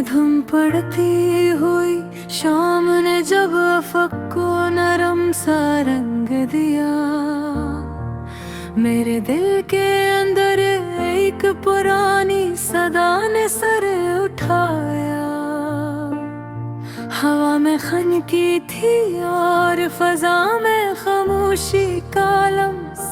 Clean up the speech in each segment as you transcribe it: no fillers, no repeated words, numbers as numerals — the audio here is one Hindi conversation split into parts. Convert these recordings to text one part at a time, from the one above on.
में धुम पड़ती हुई शाम ने जब अफक को नरम सा रंग दिया, मेरे दिल के अंदर एक पुरानी सदा ने सर उठाया। हवा में खनकी थी और फजा में खामोशी का लम्स,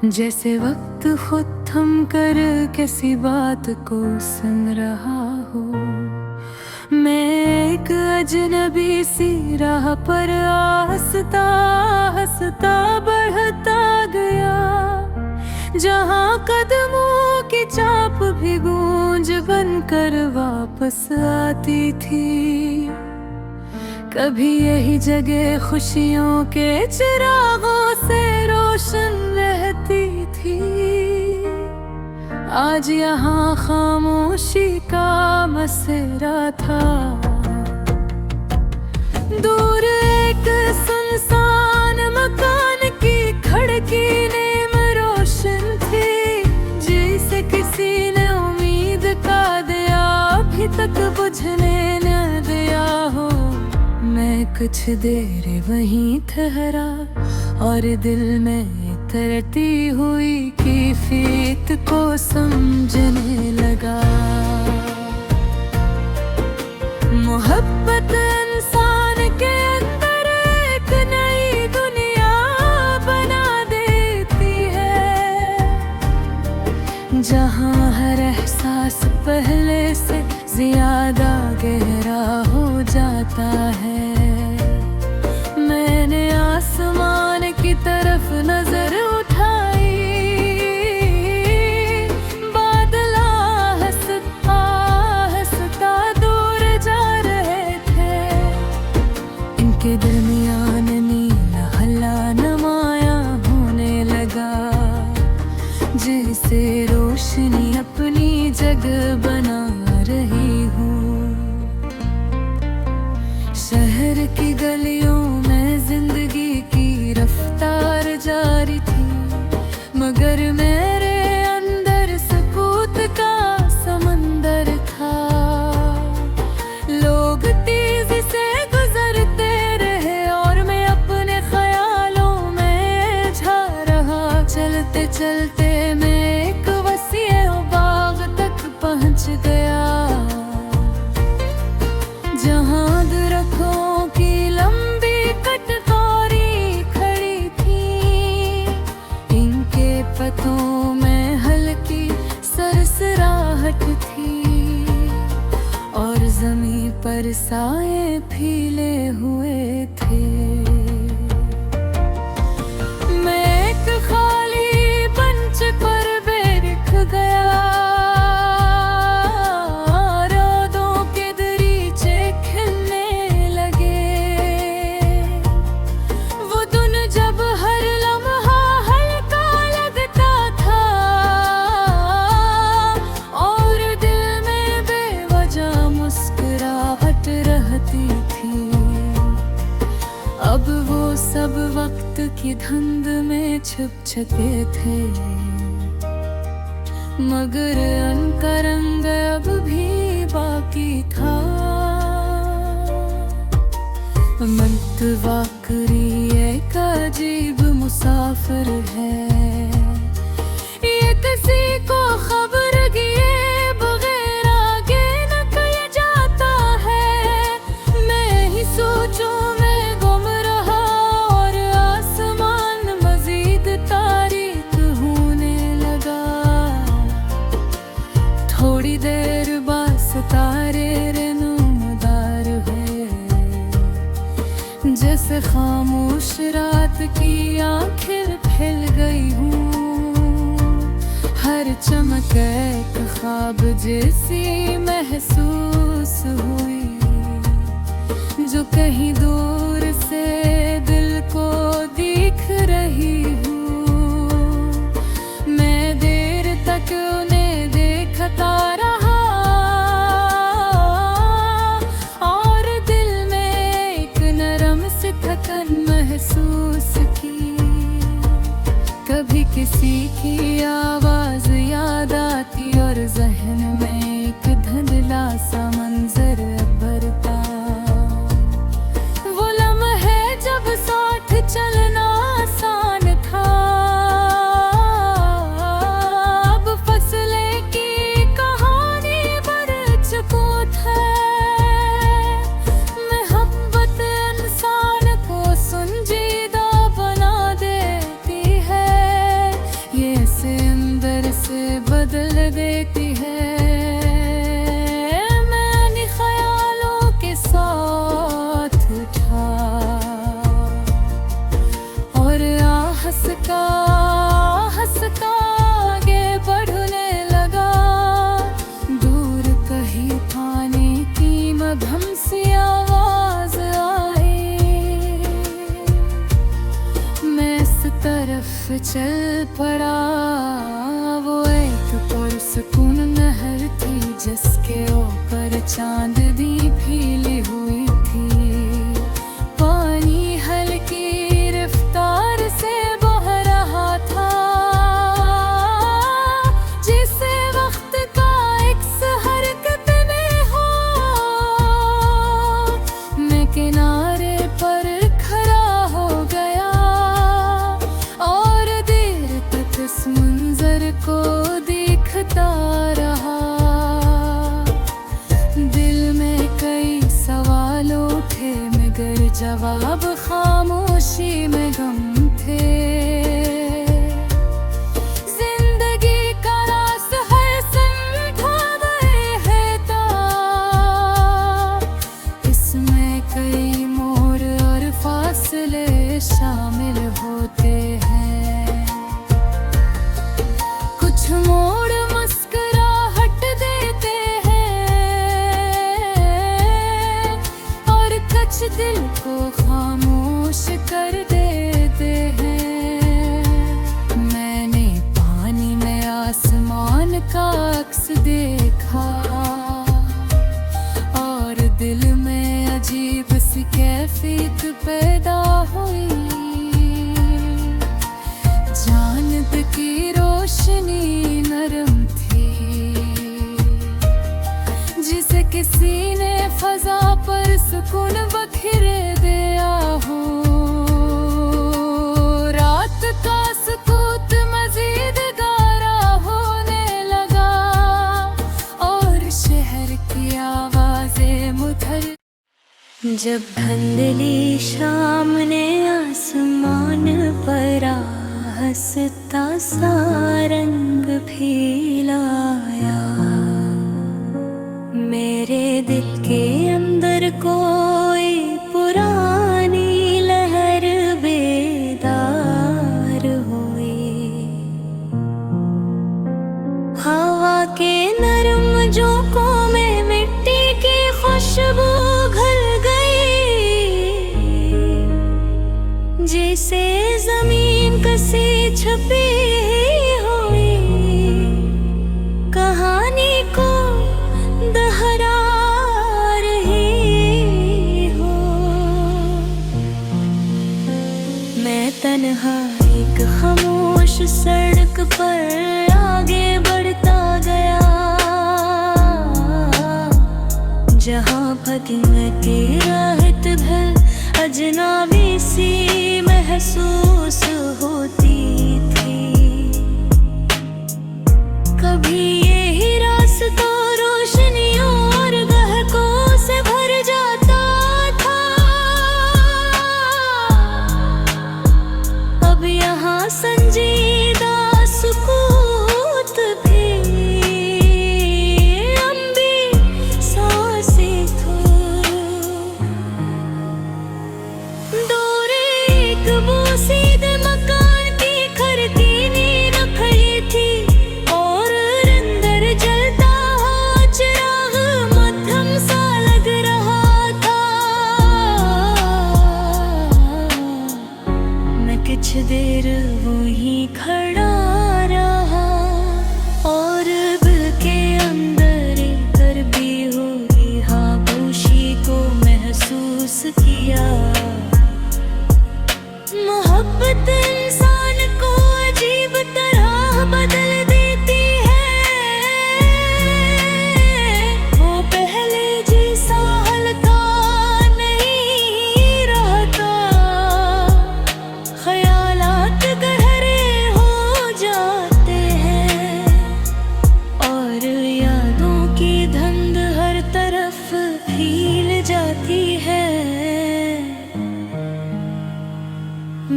जैसे वक्त खुद थम कर किसी बात को सुन रहा हो। मैं एक अजनबी सी राह पर हंसता हंसता बढ़ता गया, जहाँ कदमों की चाप भी गूंज बनकर वापस आती थी। कभी यही जगह खुशियों के चिरागों से रोशन रहती थी, आज यहाँ खामोशी का मसेरा था। दूर एक सुनसान मकान की खिड़की नेम रोशन थी, जिसे किसी ने उम्मीद का दिया अभी तक बुझने न दिया हो। मैं कुछ देर वहीं ठहरा और दिल में तरती हुई कैफियत को समझने लगा। मोहब्बत इंसान के अंदर एक नई दुनिया बना देती है, जहाँ हर एहसास पहले से ज्यादा गहरा हो जाता है। मैंने आसमान की तरफ नजर उठाई, बादल हंसता हंसता दूर जा रहे थे। इनके दरमियान नीला हल्ला नुमाया होने लगा, जैसे रोशनी अपनी जगह बना रही हूँ। शहर की गलियों में जिंदगी की रफ्तार जारी थी, मगर मेरे अंदर सुकूत का समंदर था। लोग तेजी से गुजरते रहे और मैं अपने ख्यालों में झा रहा। चलते चलते मैं एक वसीए बाग तक पहुंच गया, जहाँ दरख्तों की लंबी कटोरी खड़ी थी। इनके पत्तों में हल्की सरसराहट थी और ज़मीन पर साए फैले हुए थे। मैं एक खाली मंच पर बैठ गया, अब वो सब वक्त की धुंध में छुप चुके थे, मगर उनका रंग अब भी बाकी था। मंतवाकरी एक अजीब मुसाफिर है, ये किसी को खबर किए बगैर आगे न कहीं जाता है। मैं ही सोचूं थोड़ी देर बाद सितारे नूमदार हुए, जैसे खामोश रात की आंखें फैल गई हूँ। हर चमक एक ख्वाब जैसी महसूस हुई, जो कहीं दूर से दिल को दिख रही हूँ। मैं देर तक उन्हें देखता रहा और दिल में एक नरम सी थकन महसूस की। कभी किसी की आवाज याद आती और जहन में एक धुंधला सा चल पड़ा। वो एक पुरसुकून नहर थी जिसके ऊपर चांदनी फीली हुई थी। पानी हल्की रफ्तार से बह रहा था, जिसे वक्त का इक्स हरकत में हो। मैं किनारे पर खड़ा हो गया और देर तक इस मंजर को देखता रहा। दिल में कई सवाल उठे मगर जवाब खामोशी में गम थे। जिंदगी का रास है समझा गए है तार, इसमें कई मोड़ और फासले शामिल होते हैं। कुछ मोड़ मुस्कुराहट देते हैं और कुछ दिल को खामोश कर देते हैं। मैंने पानी में आसमान का अक्स देखा और दिल में अजीब सी कैफियत पैदा हुई। चांद की रोशनी नरम थी जिसे किसी ने फजा पर सुकून बखेरे दिया हो। रात का सुकूत मजीद गारा होने लगा और शहर की आवाजें मुखर। जब धुंधली शाम ने आसमान पर हंसता सा रंग फैलाया, मेरे दिल के अंदर कोई पुरानी लहर बेदार हुई। हवा के नरम झोंकों में मिट्टी की खुशबू घुल गई, जैसे जमीन कसी छुपी हुई कहानी को दोहरा रही हो। मैं तन्हा एक खामोश सड़क पर आगे बढ़ता गया, जहाँ भटक के राहत भर अजनबी सी महसूस होती थी। कभी यही रास्ता रोशनियों और गहकों से भर जाता था, अब यहाँ संजीदा सुकूत भी लंबी सांसें थी। दूर एक बोसीदे मकान की खिड़की नींद खड़ी थी और अंदर जलता चिराग मध्यम सा लग रहा था। मैं कुछ देर वहीं खड़ा रहा और दिल के अंदर एक करबी हुई खामोशी को महसूस किया। मोहब्बत इंसान को अजीब तरह बदल देती है। वो पहले जैसा हल्का नहीं रहता, ख्यालात गहरे हो जाते हैं और यादों की धुंध हर तरफ फैल जाती है।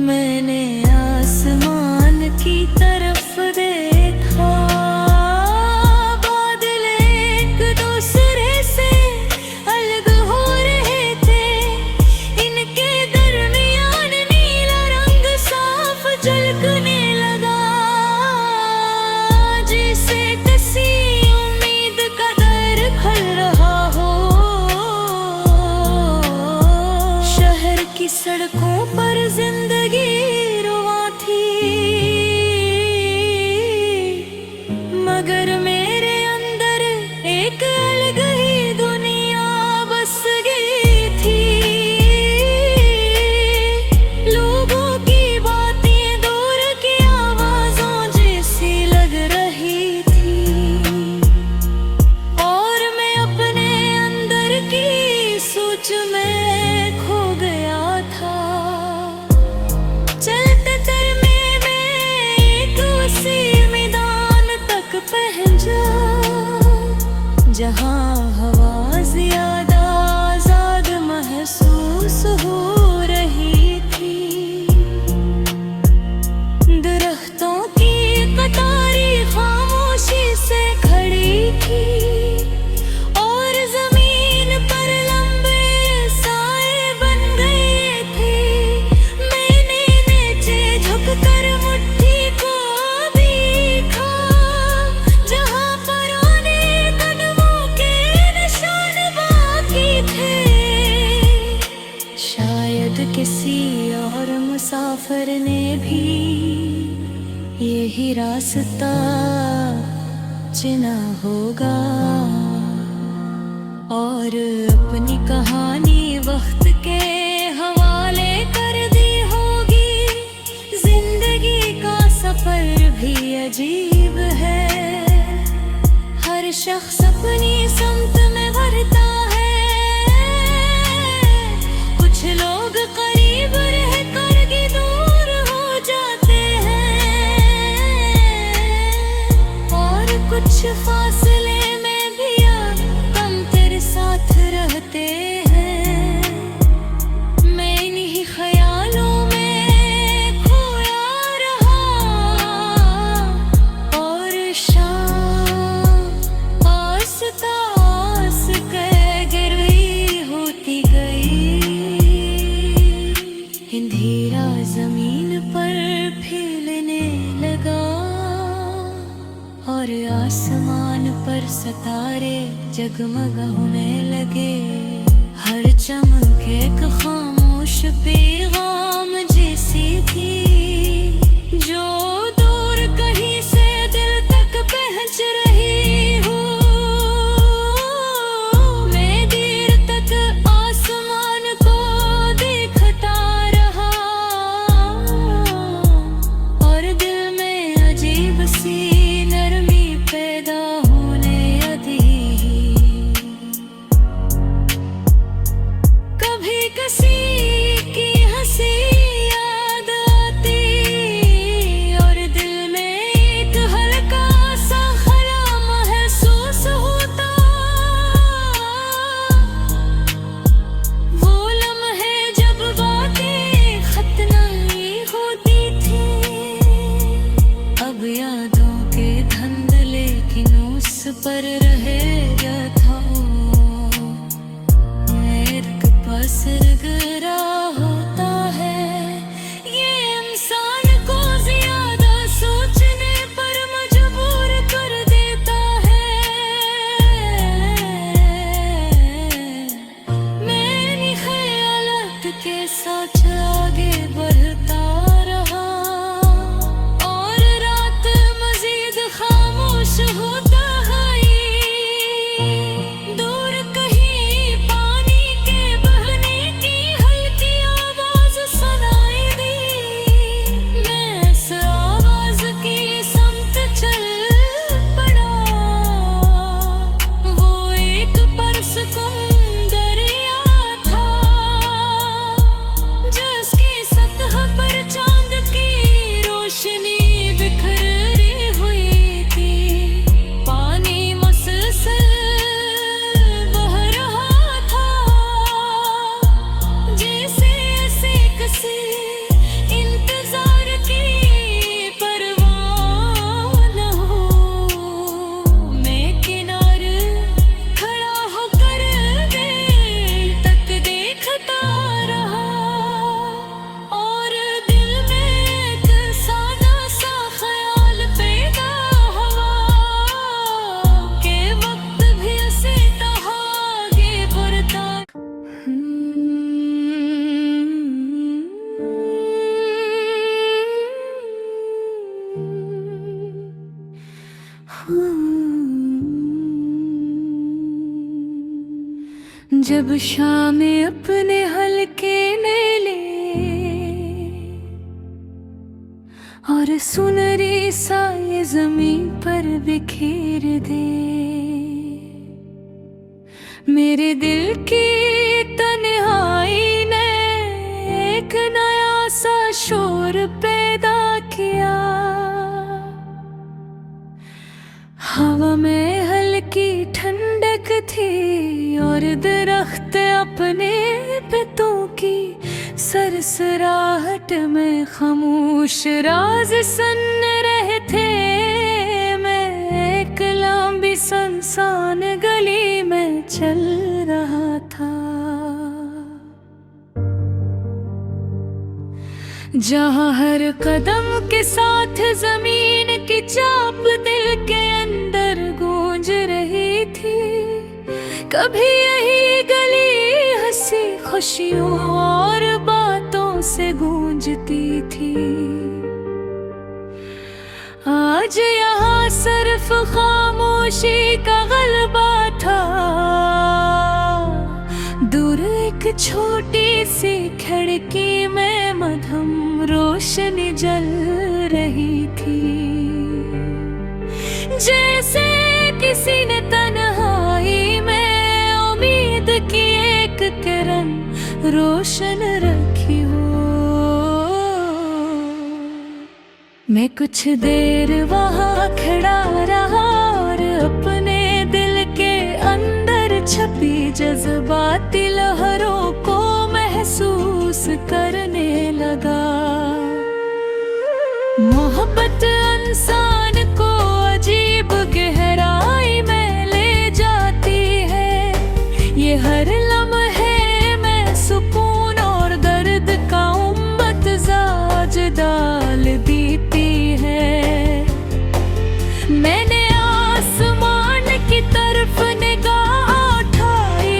मैंने आसमान की तरफ देखा, बादल एक दूसरे से अलग हो रहे थे। इनके दरमियान नीला रंग साफ झलकने लगा, जैसे किसी उम्मीद का दर खुल रहा हो। शहर की सड़कों पर जिंदगी रुआ थी, सोच में खो गया था। चलते तरमे में एक वसी मैदान तक पहुंचा, जहां हवा ज्यादा आजाद महसूस हो रही थी। दरख्तों की कतारी खामोशी से खड़ी थी और जमीन पर लंबे साए बन गए थे। मैंने नीचे झुककर मुट्ठी को देखा, जहां पुराने कदमों के निशान बाकी थे। शायद किसी और मुसाफिर ने भी यही रास्ता चुना होगा और अपनी कहानी वक्त के हवाले कर दी होगी। जिंदगी का सफर भी अजीब है, हर शख्स अपनी समत में बढ़ता है। कुछ लोग करीब रहकर भी दूर हो जाते हैं और कुछ फासले में भी कम तेरे साथ रहते हैं। मैं इन्हीं ख्यालों में खोया रहा और शाम आस्ता आस्ता गिरवी होती गई। अंधेरा जमीन पर फैलने लगा और आसमान पर सितारे जगमगाने लगे। हर चमक एक खामोश पैगाम जैसी थी, जो दूर कहीं से दिल तक पहुंच रही हो। मैं देर तक आसमान को देखता रहा और दिल में अजीब सी नरमी पैदा होने लगी। कभी किसी की हंसी याद आती और दिल में एक हल्का सा खला महसूस होता। वो लम्हे जब बातें खत्म नहीं होती थी, अब यादों के धंधले की नूस पर रह गया था। एक पसर गरा होता है, ये इंसान को ज्यादा सोचने पर मजबूर कर देता है। मैं ख्यालात के साथ आगे बढ़ता रहा और रात मजीद खामोश होता गई। दूर कहीं पानी के बहने की हल्की आवाज सुनाई दी। मैं इस आवाज की समत चल पड़ा। वो एक पुरसुकून दरिया था, जिसकी सतह पर चांद की रोशनी बिखरी हुई थी। पानी मुसलसल बह रहा था, जैसे ऐसे किसी इंतजार की परवाह न हो। मैं किनारे खड़ा होकर देर तक देखता रहा और दिल में एक सादा सा ख्याल पैदा हुआ कि वक्त भी उसी तरह आगे बढ़ता। जब शाम अपने हल्के में ले और सुनहरी साए जमीन पर बिखेर दे, मेरे दिल की तन्हाई ने एक नया सा शोर पैदा किया। हवा में हल्की ठंडक थी और दरख्त अपने पत्तों की सरसराहट में खामोश राज सुन रहे थे। मैं एक लंबी सुनसान गली में चल रहा था, जहाँ हर कदम के साथ जमीन की चाप दिल के अंदर गूंज रही थी। कभी यही गली हंसी खुशियों और बातों से गूंजती थी। आज यहाँ सिर्फ खामोशी का गलबा था। दूर एक छोटी सी खिड़की में मध्यम रोशनी जल रही थी, जैसे किसी ने तन्हाई में उम्मीद की एक किरण रोशन रखी हो। मैं कुछ देर वहाँ खड़ा रहा और अपने दिल के अंदर छपी जज्बाती लहरों को महसूस करने लगा। मोहब्बत इंसान को अजीब गहराई में ले जाती है। ये हर लम्हे में सुकून और दर्द का उम्मतजाज डाल देती है। मैंने आसमान की तरफ निगाह उठाई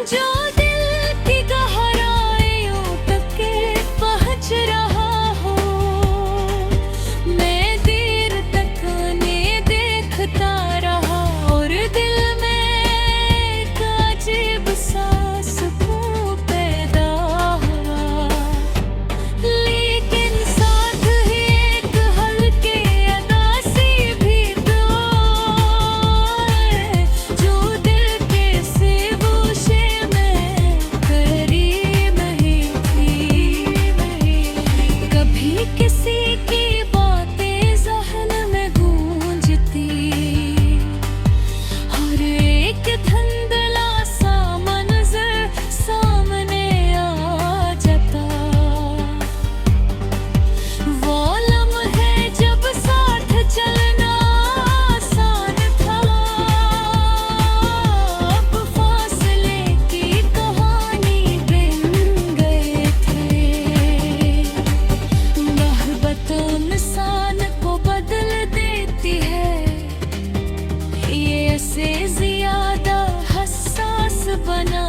जो दिल की गहराइयों तक पहुंच रहा हो, मैं देर तक उन्हें देखता रहा और दिल में एक अजीब सा सुकून पैदा हुआ। लेकिन साथ ही एक हल्के अदासी भी आए, जो दिल के सेबूशे में करीब ही थी। कभी किसी की बातें ज़हन में गूंजती और एक धुंधला सा मंजर सामने आ जाता। वो लम्हे जब साथ चलना आसान था, अब फासले की कहानी बन गए थे। मोहब्बत इंसान को बदल देती है, ये ऐसे ज्यादा हसास बना